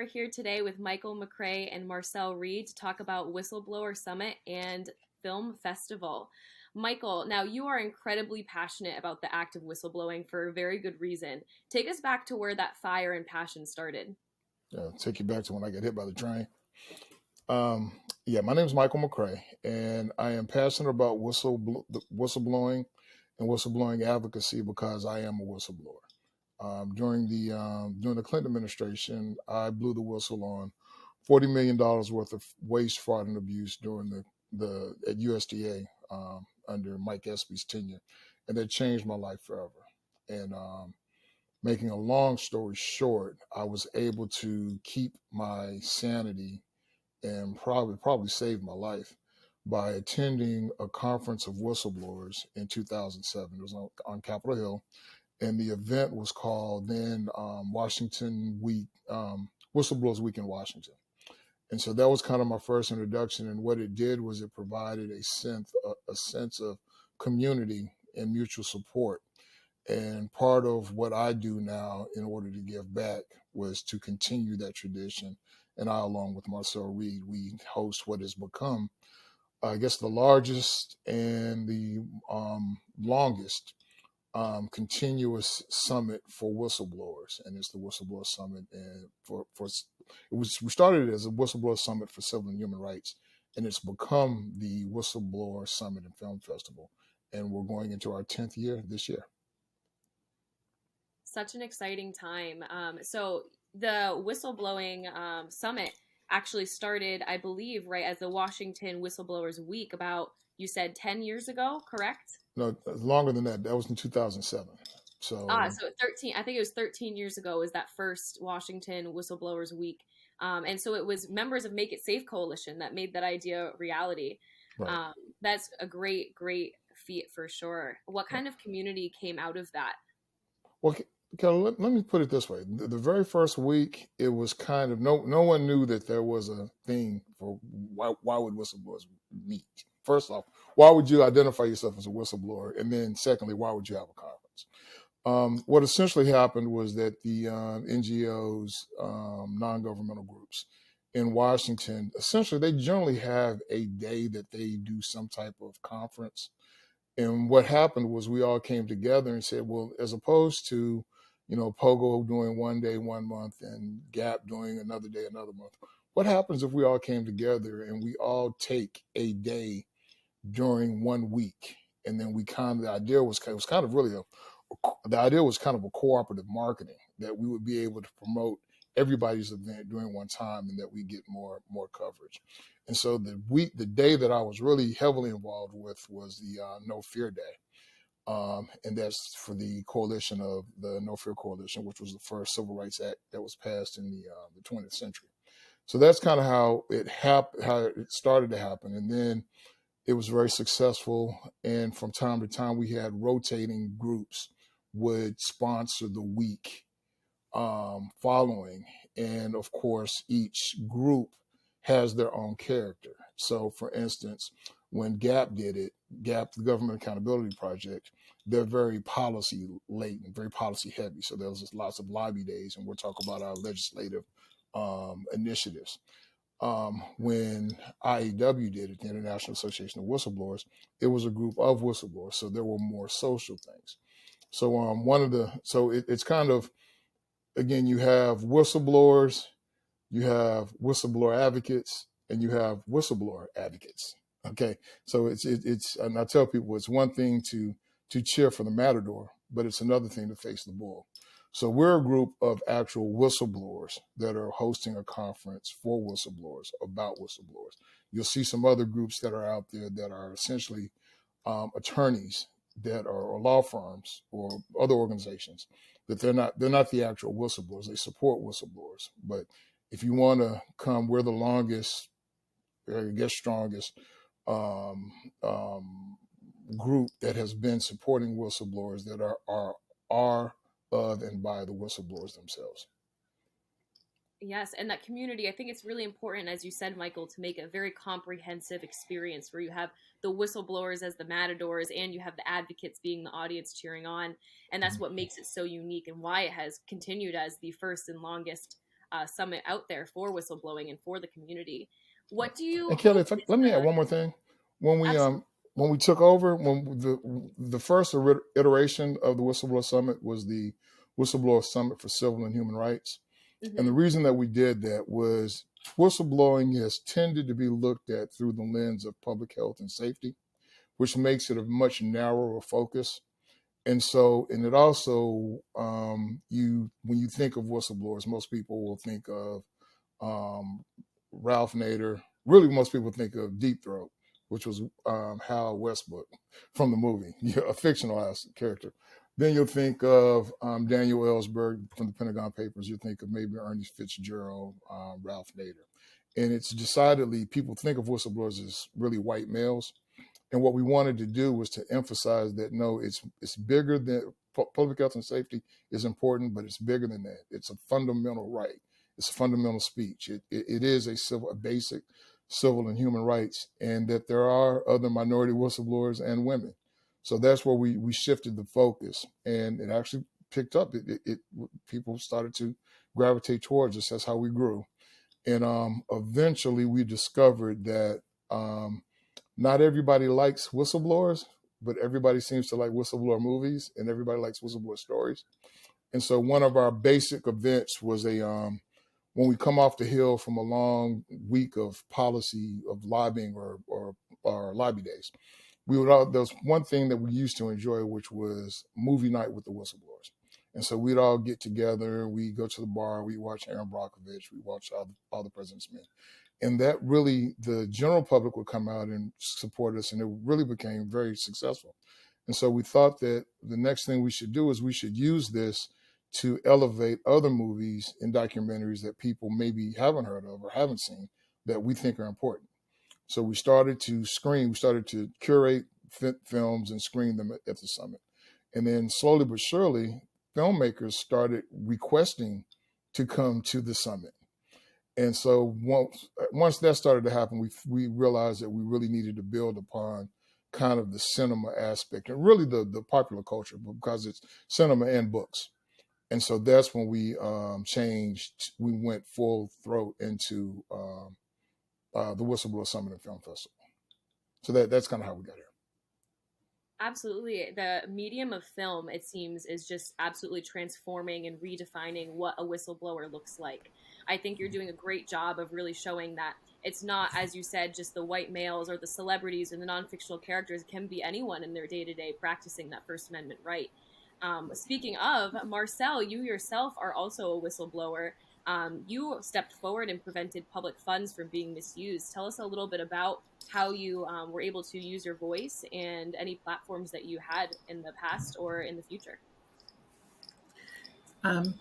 are here today with Michael McCray and Marcel Reed to talk about Whistleblower Summit and Film Festival. Michael, now you are incredibly passionate about the act of whistleblowing for a very good reason. Take us back to where that fire and passion started. Take you back to when I got hit by the train. Um, my name is Michael McCray, and I am passionate about whistleblowing and whistleblowing advocacy because I am a whistleblower. During the Clinton administration, I blew the whistle on $40 million worth of waste, fraud, and abuse during the at USDA under Mike Espy's tenure, and that changed my life forever. And making a long story short, I was able to keep my sanity and probably saved my life by attending a conference of whistleblowers in 2007. It was on Capitol Hill, and the event was called then Washington Week, Whistleblowers Week in Washington. And so that was kind of my first introduction. And what it did was it provided a sense of community and mutual support. And part of what I do now in order to give back was to continue that tradition. And I, along with Marcel Reed, we host what has become, I guess, the largest and the longest continuous summit for whistleblowers, and it's the Whistleblower Summit. And we started it as a Whistleblower Summit for Civil and Human Rights, and it's become the Whistleblower Summit and Film Festival, and we're going into our 10th year this year. Such an exciting time. So the whistleblowing summit actually started, I believe, right as the Washington Whistleblowers Week about, you said 10 years ago, correct? No, longer than that. That was in 2007. So 13, I think it was 13 years ago was that first Washington Whistleblowers Week. And so it was members of Make It Safe Coalition that made that idea reality. right. That's a great feat for sure. What kind of community came out of that? Well, Kelly, let me put it this way. The very first week, it was kind of no one knew that there was a thing for why would whistleblowers meet. First off, why would you identify yourself as a whistleblower? And then secondly, why would you have a conference? What essentially happened was that the NGOs, non-governmental groups in Washington, essentially they generally have a day that they do some type of conference. And what happened was we all came together and said, well, as opposed to, Pogo doing one day, 1 month, and Gap doing another day, another month, what happens if we all came together and we all take a day during 1 week? And then the idea was kind of a cooperative marketing, that we would be able to promote everybody's event during one time and that we get more coverage. And so the day that I was really heavily involved with was the No Fear Day. And that's for the coalition of the No Fear Coalition, which was the first civil rights act that was passed in the 20th century. So that's kind of how it started to happen. And then it was very successful. And from time to time, we had rotating groups would sponsor the week following. And of course, each group has their own character. So for instance, when GAP did it, GAP, the Government Accountability Project, they're very policy laden, very policy heavy. So there was just lots of lobby days, and we'll talk about our legislative initiatives. When IAW did it, the International Association of Whistleblowers, it was a group of whistleblowers. So there were more social things. So it's kind of, again, you have whistleblowers, you have whistleblower advocates, and you have whistleblower advocates. Okay, so it's and I tell people it's one thing to cheer for the matador, but it's another thing to face the bull. So we're a group of actual whistleblowers that are hosting a conference for whistleblowers about whistleblowers. You'll see some other groups that are out there that are essentially attorneys that are or law firms or other organizations that they're not the actual whistleblowers. They support whistleblowers, but if you want to come, we're the longest, I guess strongest group that has been supporting whistleblowers that are of and by the whistleblowers themselves. Yes, and that community, I think it's really important, as you said, Michael, to make a very comprehensive experience where you have the whistleblowers as the matadors and you have the advocates being the audience cheering on. And that's what makes it so unique and why it has continued as the first and longest summit out there for whistleblowing and for the community. What do you And Kelly, hope if I, is let me add the one more thing. When we absolute? when we took over, when the first iteration of the Whistleblower Summit was the Whistleblower Summit for Civil and Human Rights, and the Hmm. reason that we did that was whistleblowing has tended to be looked at through the lens of public health and safety, which makes it a much narrower focus. And so, and it also, you when you think of whistleblowers, most people will think of um, Ralph Nader. Really, most people think of Deep Throat, which was Hal Westbrook from the movie, yeah, a fictionalized character. Then you'll think of Daniel Ellsberg from the Pentagon Papers. You'll think of maybe Ernest Fitzgerald, Ralph Nader. And it's decidedly, people think of whistleblowers as really white males, and what we wanted to do was to emphasize that no, it's bigger than public health and safety is important, but it's bigger than that. It's a fundamental right. It's a fundamental speech. It is a basic civil and human rights, and that there are other minority whistleblowers and women. So that's where we shifted the focus, and it actually picked up. It people started to gravitate towards us. That's how we grew, and eventually we discovered that. Not everybody likes whistleblowers, but everybody seems to like whistleblower movies, and everybody likes whistleblower stories. And so one of our basic events was a when we come off the hill from a long week of policy of lobbying or lobby days, we would all, there was one thing that we used to enjoy, which was movie night with the whistleblowers. And so we'd all get together, we go to the bar, we watch Aaron Brockovich, we watch all the President's Men, and that really the general public would come out and support us, and it really became very successful. And so we thought that the next thing we should do is we should use this to elevate other movies and documentaries that people maybe haven't heard of or haven't seen that we think are important. So we started to screen, we started to curate films and screen them at the summit. And then slowly but surely, filmmakers started requesting to come to the summit. And so once that started to happen, we realized that we really needed to build upon kind of the cinema aspect and really the popular culture, because it's cinema and books. And so that's when we changed. We went full throat into the Whistleblower Summit and Film Festival. So that's kind of how we got here. Absolutely. The medium of film, it seems, is just absolutely transforming and redefining what a whistleblower looks like. I think you're doing a great job of really showing that it's not, as you said, just the white males or the celebrities or the non fictional characters. It can be anyone in their day to day practicing that First Amendment right. Speaking of, Marcel, you yourself are also a whistleblower. You stepped forward and prevented public funds from being misused. Tell us a little bit about how you were able to use your voice and any platforms that you had in the past or in the future. Um,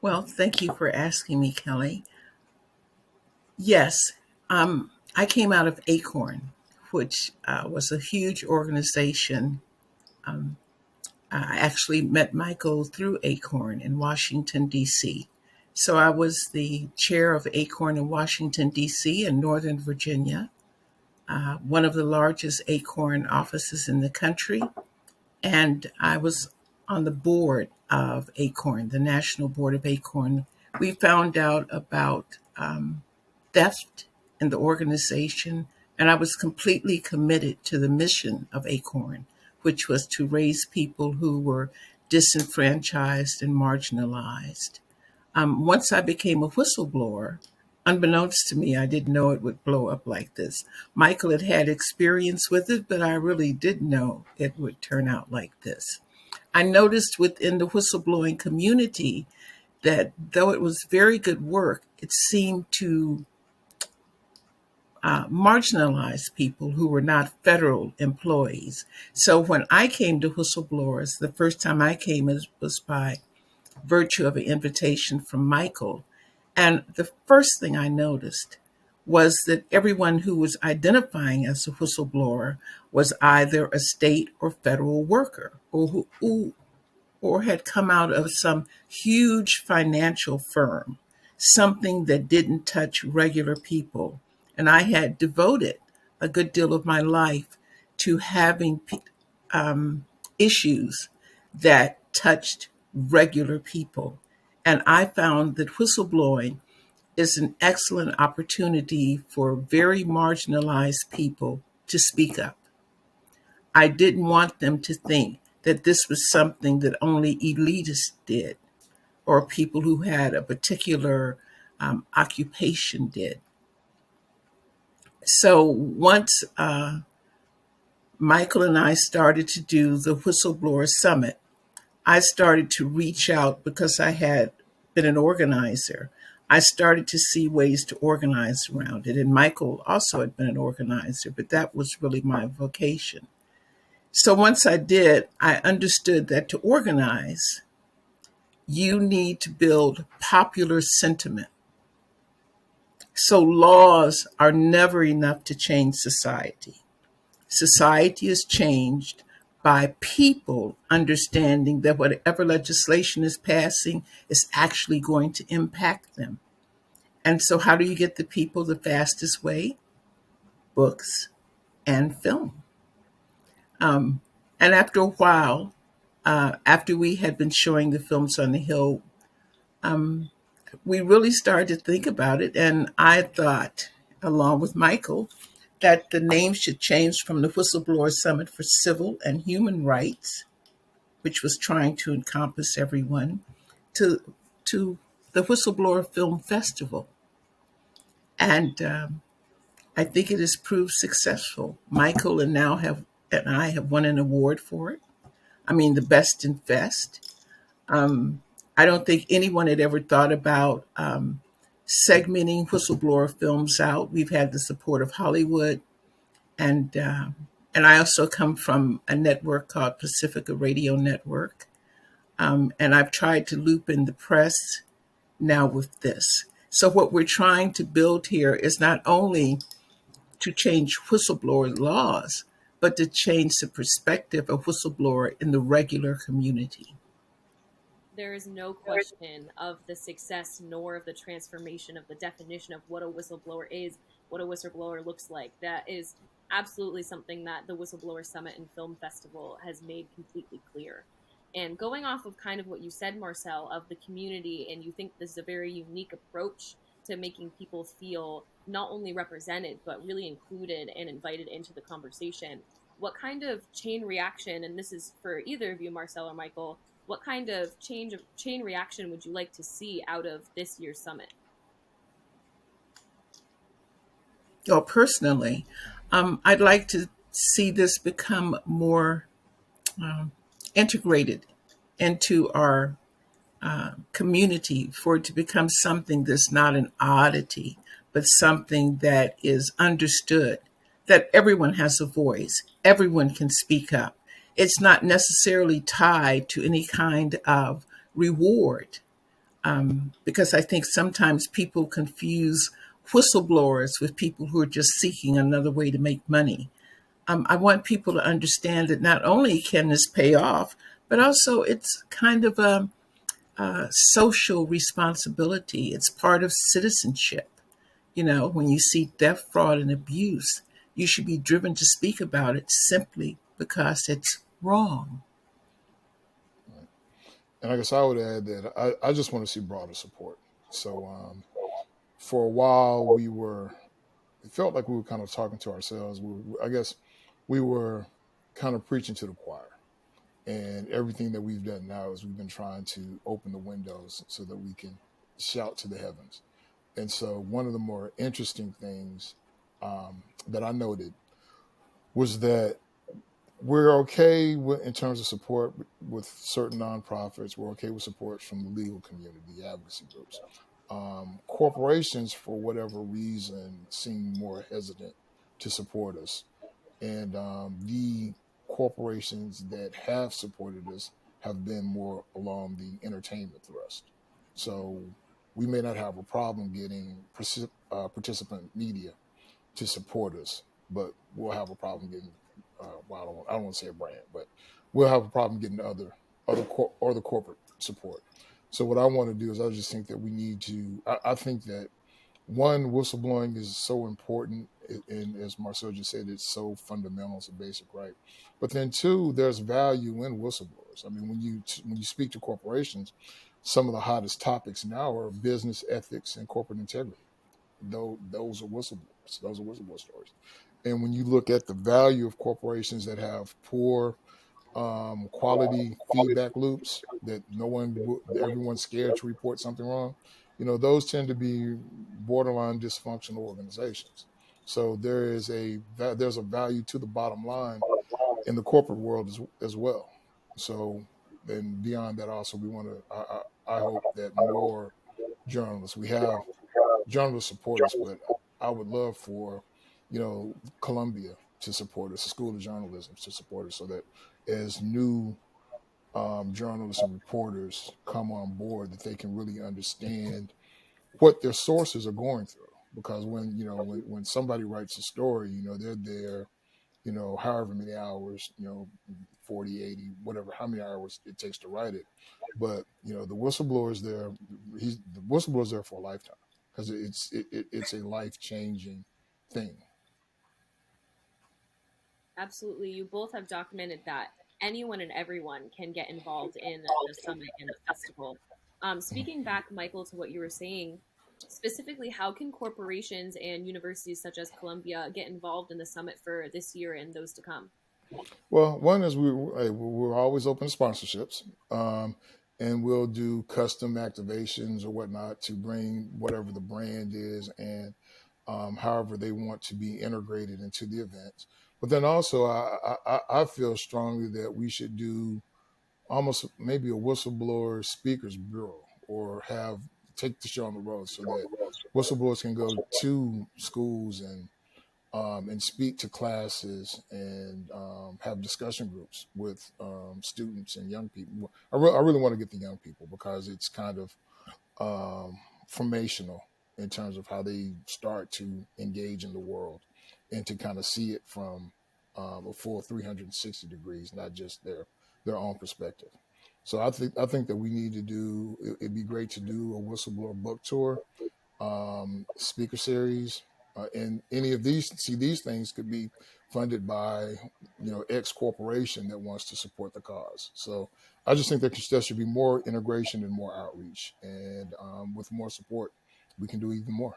well, thank you for asking me, Kelly. Yes, I came out of Acorn, which was a huge organization. Um, I actually met Michael through Acorn in Washington, D.C. So I was the chair of Acorn in Washington, D.C. in Northern Virginia, one of the largest Acorn offices in the country. And I was on the board of Acorn, the National Board of Acorn. We found out about theft in the organization, and I was completely committed to the mission of Acorn, which was to raise people who were disenfranchised and marginalized. Once I became a whistleblower, unbeknownst to me, I didn't know it would blow up like this. Michael had had experience with it, but I really didn't know it would turn out like this. I noticed within the whistleblowing community that though it was very good work, it seemed to marginalize people who were not federal employees. So when I came to whistleblowers, the first time I came was by virtue of an invitation from Michael. And the first thing I noticed was that everyone who was identifying as a whistleblower was either a state or federal worker, or had come out of some huge financial firm, something that didn't touch regular people. And I had devoted a good deal of my life to having issues that touched regular people. And I found that whistleblowing is an excellent opportunity for very marginalized people to speak up. I didn't want them to think that this was something that only elitists did or people who had a particular occupation did. So once Michael and I started to do the Whistleblower Summit, I started to reach out because I had been an organizer. I started to see ways to organize around it. And Michael also had been an organizer, but that was really my vocation. So once I did, I understood that to organize, you need to build popular sentiment. So laws are never enough to change society. Society is changed by people understanding that whatever legislation is passing is actually going to impact them. And so, how do you get the people the fastest way? Books and film. Um, and after a while, after we had been showing the films on the Hill, um, we really started to think about it. And I thought, along with Michael, that the name should change from the Whistleblower Summit for Civil and Human Rights, which was trying to encompass everyone, to to the Whistleblower Film Festival. And I think it has proved successful. Michael and I have won an award for it. I mean, the Best in Fest. Um, I don't think anyone had ever thought about segmenting whistleblower films out. We've had the support of Hollywood, and uh, and I also come from a network called Pacifica Radio Network, and I've tried to loop in the press now with this. So what we're trying to build here is not only to change whistleblower laws, but to change the perspective of whistleblower in the regular community. There is no question of the success nor of the transformation of the definition of what a whistleblower is, what a whistleblower looks like. That is absolutely something that the Whistleblower Summit and Film Festival has made completely clear. And going off of kind of what you said, Marcel, of the community, and you think this is a very unique approach to making people feel not only represented, but really included and invited into the conversation. What kind of chain reaction, and this is for either of you, Marcel or Michael, what kind of chain reaction would you like to see out of this year's summit? Well, personally, I'd like to see this become more um, integrated into our community, for it to become something that's not an oddity, but something that is understood, that everyone has a voice, everyone can speak up. It's not necessarily tied to any kind of reward, because I think sometimes people confuse whistleblowers with people who are just seeking another way to make money. I want people to understand that not only can this pay off, but also it's kind of a social responsibility. It's part of citizenship. You know, when you see theft, fraud, and abuse, you should be driven to speak about it simply because it's wrong. And I guess I would add that I just want to see broader support. So for a while, it felt like we were kind of talking to ourselves. I guess we were kind of preaching to the choir. And everything that we've done now is we've been trying to open the windows so that we can shout to the heavens. And so one of the more interesting things that I noted was that we're okay in terms of support with certain nonprofits. We're okay with support from the legal community, the advocacy groups. Corporations, for whatever reason, seem more hesitant to support us. And the corporations that have supported us have been more along the entertainment thrust. So we may not have a problem getting participant media to support us, but we'll have a problem getting. Well, I don't want to say a brand, but we'll have a problem getting other corporate support. So what I want to do is I just think that we need to. I think that one, whistleblowing is so important, and as Marcel just said, it's so fundamental, it's a basic right. But then two, there's value in whistleblowers. I mean, when you speak to corporations, some of the hottest topics now are business ethics and corporate integrity. Though those are whistleblowers. Those are whistleblower stories. And when you look at the value of corporations that have poor quality feedback loops, that everyone's scared to report something wrong, those tend to be borderline dysfunctional organizations. So there's a value to the bottom line in the corporate world as well. So then beyond that, also we want to. I hope that more journalists. We have journalists support us, but I would love for Columbia to support us, the School of Journalism to support us, so that as new journalists and reporters come on board, that they can really understand what their sources are going through. Because when somebody writes a story, they're there, however many hours, 40, 80, whatever, how many hours it takes to write it. But, the whistleblower's there, the whistleblower's there for a lifetime, because it's a life-changing thing. Absolutely. You both have documented that anyone and everyone can get involved in the summit and the festival. Speaking back, Michael, to what you were saying, specifically, how can corporations and universities such as Columbia get involved in the summit for this year and those to come? Well, one is we're always open to sponsorships, and we'll do custom activations or whatnot to bring whatever the brand is, and however they want to be integrated into the events. But then also, I feel strongly that we should do almost maybe a whistleblower speakers bureau, or take the show on the road, so that whistleblowers can go to schools and speak to classes, and have discussion groups with students and young people. I really want to get the young people, because it's kind of formational in terms of how they start to engage in the world, and to kind of see it from a full 360 degrees, not just their own perspective. So I think that we need to do. It'd be great to do a whistleblower book tour, speaker series, and any of these things could be funded by X corporation that wants to support the cause. So I just think that there should be more integration and more outreach, and with more support, we can do even more.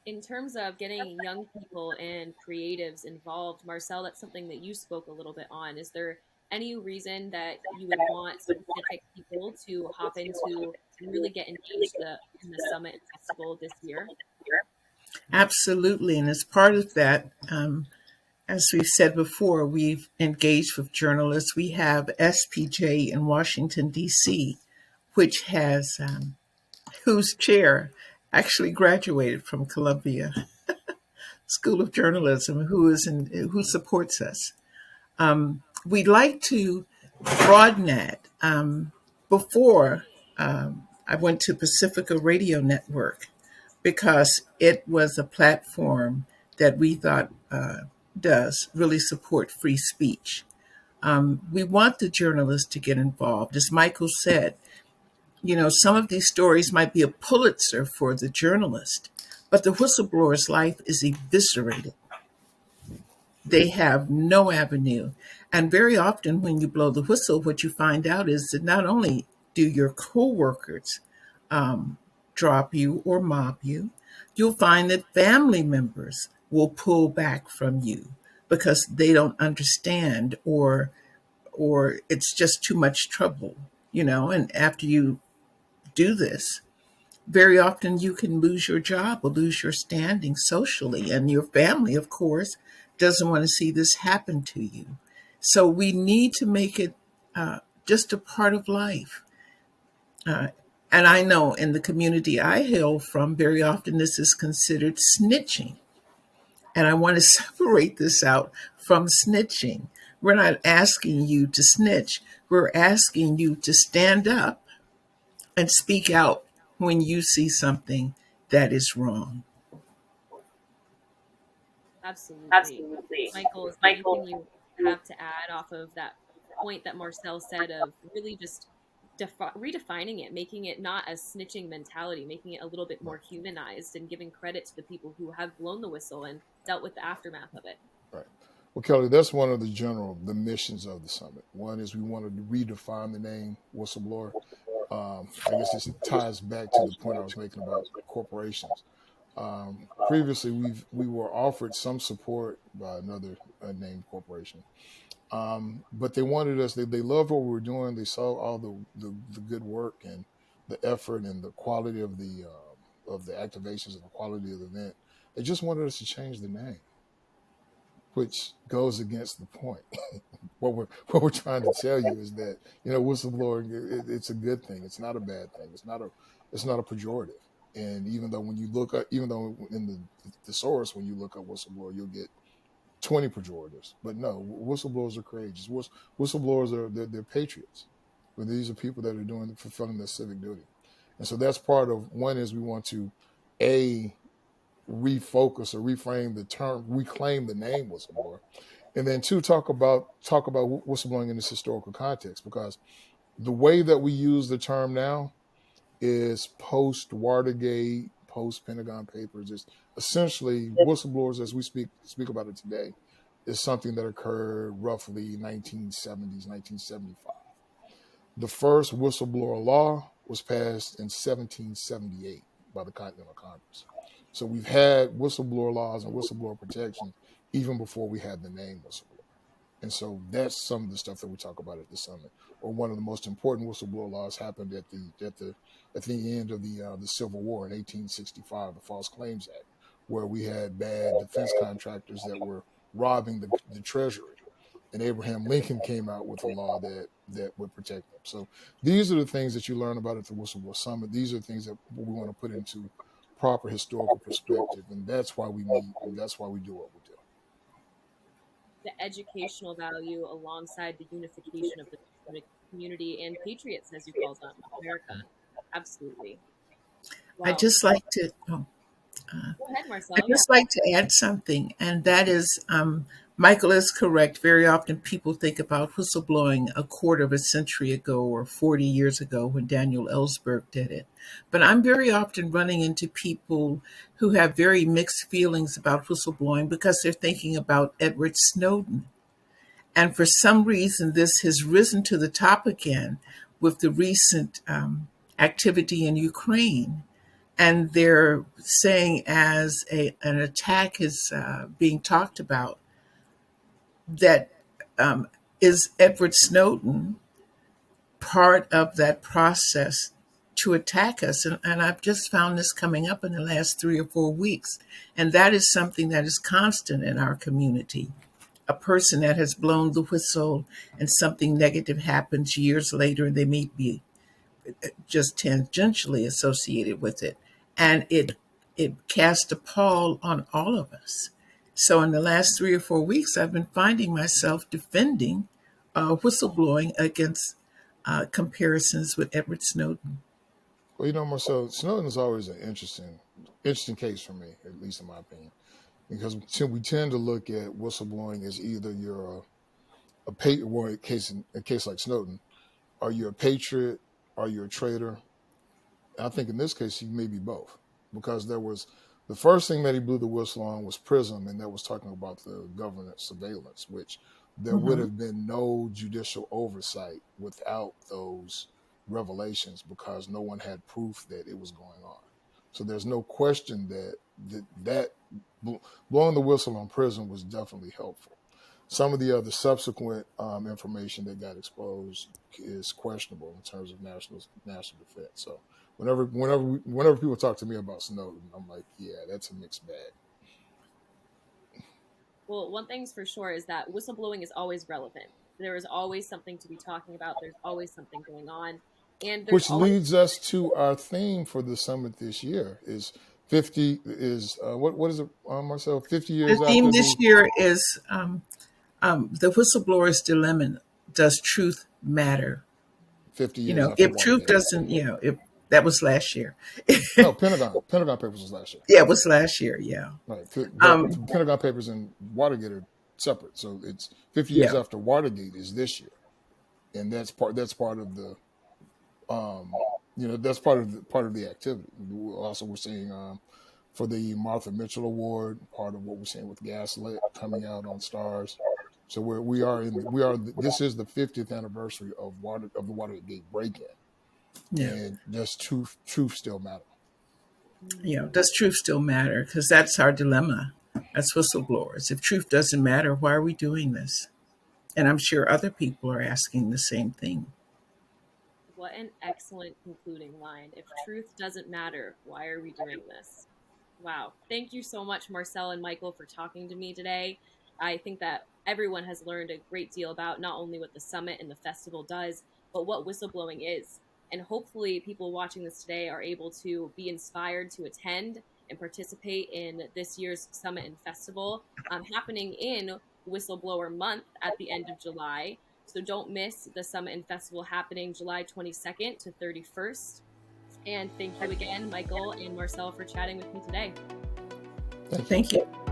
In terms of getting young people and creatives involved, Marcel, that's something that you spoke a little bit on. Is there any reason that you would want specific people to hop into and really get engaged in the summit and festival this year? Absolutely. And as part of that, as we've said before, we've engaged with journalists. We have SPJ in Washington, D.C., which has whose chair actually graduated from Columbia School of Journalism, who supports us. We'd like to broaden that. Before I went to Pacifica Radio Network, because it was a platform that we thought does really support free speech. We want the journalists to get involved. As Michael said, some of these stories might be a Pulitzer for the journalist, but the whistleblower's life is eviscerated. They have no avenue. And very often when you blow the whistle, what you find out is that not only do your coworkers drop you or mob you, you'll find that family members will pull back from you because they don't understand, or it's just too much trouble, and after you do this, very often you can lose your job or lose your standing socially, and your family, of course, doesn't want to see this happen to you. So we need to make it just a part of life. Uh, and I know in the community I hail from, very often this is considered snitching. And I want to separate this out from snitching. We're not asking you to snitch. We're asking you to stand up and speak out when you see something that is wrong. Absolutely. Michael, is there anything you have to add off of that point that Marcel said of really just redefining it, making it not a snitching mentality, making it a little bit more humanized and giving credit to the people who have blown the whistle and dealt with the aftermath of it? Right. Well, Kelly, that's one of the missions of the summit. One is we wanted to redefine the name whistleblower. I guess this ties back to the point I was making about corporations. Previously, we were offered some support by another named corporation, but they wanted us. They loved what we were doing. They saw all the good work and the effort and the quality of the activations and the quality of the event. They just wanted us to change the name, which goes against the point. What we're trying to tell you is that whistleblowing, it's a good thing. It's not a bad thing. It's not a pejorative. And even though in the source, when you look up whistleblower, you'll get 20 pejoratives. But no, whistleblowers are courageous. Whistleblowers they're patriots. But these are people that are fulfilling their civic duty. And so that's part of one is we want to a refocus or reframe the term, reclaim the name whistleblower, and then two, talk about whistleblowing in this historical context, because the way that we use the term now is post Watergate, post Pentagon Papers. Is essentially whistleblowers as we speak about it today is something that occurred roughly 1970s, 1975. The first whistleblower law was passed in 1778 by the Continental Congress. So we've had whistleblower laws and whistleblower protection even before we had the name whistleblower. And so that's some of the stuff that we talk about at the summit. Or one of the most important whistleblower laws happened at the end of the Civil War in 1865, the False Claims Act, where we had bad defense contractors that were robbing the Treasury. And Abraham Lincoln came out with a law that would protect them. So these are the things that you learn about at the Whistleblower Summit. These are things that we want to put into proper historical perspective, and that's why we meet, and that's why we do what we do. The educational value alongside the unification of the community and patriots, as you call them, America. Absolutely. I Wow. just like to. Oh, Go ahead, Marcel. I'd just like to add something, and that is Michael is correct. Very often people think about whistleblowing a quarter of a century ago or 40 years ago when Daniel Ellsberg did it. But I'm very often running into people who have very mixed feelings about whistleblowing because they're thinking about Edward Snowden. And for some reason, this has risen to the top again with the recent activity in Ukraine. And they're saying, as an attack is being talked about, that is Edward Snowden part of that process to attack us? And I've just found this coming up in the last 3 or 4 weeks. And that is something that is constant in our community. A person that has blown the whistle and something negative happens years later, and they may be just tangentially associated with it. And it cast a pall on all of us. So in the last 3 or 4 weeks, I've been finding myself defending whistleblowing against comparisons with Edward Snowden. Well, Marcel, Snowden is always an interesting case for me, at least in my opinion, because we tend to look at whistleblowing as either you're a case like Snowden, are you a patriot, are you a traitor? I think in this case, he may be both, because there was the first thing that he blew the whistle on was PRISM, and that was talking about the government surveillance, which there would Mm-hmm. have been no judicial oversight without those revelations, because no one had proof that it was going on. So there's no question that blowing the whistle on PRISM was definitely helpful. Some of the other subsequent information that got exposed is questionable in terms of national defense. So whenever people talk to me about Snowden, I'm like, yeah, that's a mixed bag. Well, one thing's for sure is that whistleblowing is always relevant. There is always something to be talking about. There's always something going on. And there's Which always leads us to our theme for the summit this year is 50 is what is it, Marcel? 50 The years theme after this the year is the whistleblower's dilemma. Does truth matter? 50 years after If truth Watergate. doesn't, if that was last year. No, Pentagon Papers was last year. Yeah, it was last year. Yeah. Right, but Um, Pentagon Papers and Watergate are separate. So it's 50 years yeah. after Watergate is this year, and that's part of the that's part of the activity. Also, we're seeing for the Martha Mitchell Award, part of what we're seeing with Gaslit coming out on Stars. So this is the 50th anniversary of the Watergate break-in, Yeah. and does truth still matter? Does truth still matter? Because that's our dilemma as whistleblowers. If truth doesn't matter, why are we doing this? And I'm sure other people are asking the same thing. What an excellent concluding line. If truth doesn't matter, why are we doing this? Wow. Thank you so much, Marcel and Michael, for talking to me today. I think that everyone has learned a great deal about not only what the summit and the festival does, but what whistleblowing is. And hopefully, people watching this today are able to be inspired to attend and participate in this year's summit and festival, happening in Whistleblower Month at the end of July. So don't miss the summit and festival happening July 22nd to 31st. And thank you again, Michael and Marcel, for chatting with me today. Thank you. Thank you.